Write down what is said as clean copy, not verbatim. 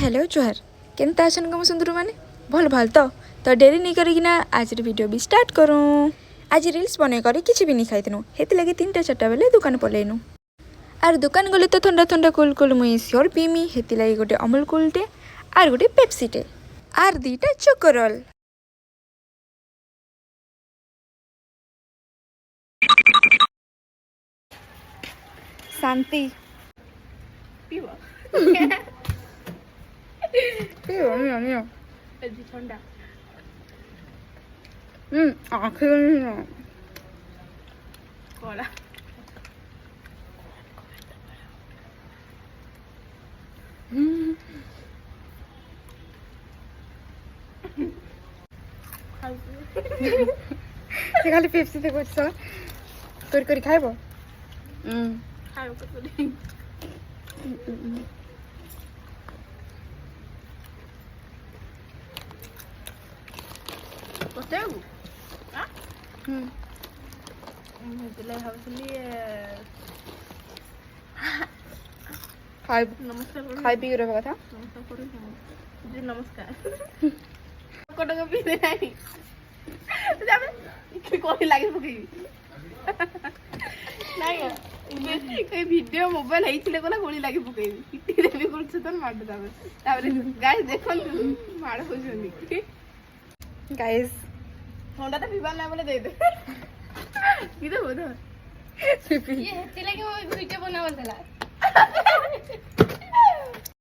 Hello जोहार केनता अछन कम सुंदर माने भल भाल तो डेरी नहीं करिकिना आज वीडियो भी स्टार्ट करूँ। आज रील्स बने करी किसी भी नहीं खाइनु हेती लगे 3-4 बेले दुकान पलैनु आर दुकान गले तो ठंडा ठंडा कूल कूल मुई श्योर पीमी हेती लगे गोटे अमूल कूलटे आर गोटे पेप्सीटे आर 2टा चोकोरोल। शांति पीवा पियो नियो नियो ठंडा आखिर कोला से खाली पेप्सी ते कुछ कर करी खाइबो खाओ को बतेबू हां दिले भाबुली खाइ नमस्कार खाइ पी रे कथा नमस्कार करू जी नमस्कार कटक पी दे नाही जाबे कि कोई लागे पकी नाही कोई वीडियो मोबाइल हेइथिले कोला गोली लागे पकेई पिटी देबी करछ त मार दाबे ताबरे गाइस देखन मार होजनी गाइस होंडा तो पीबार ना बोले दे दे की दे बोल ये हेती लागे वो वीडियो बनावल देला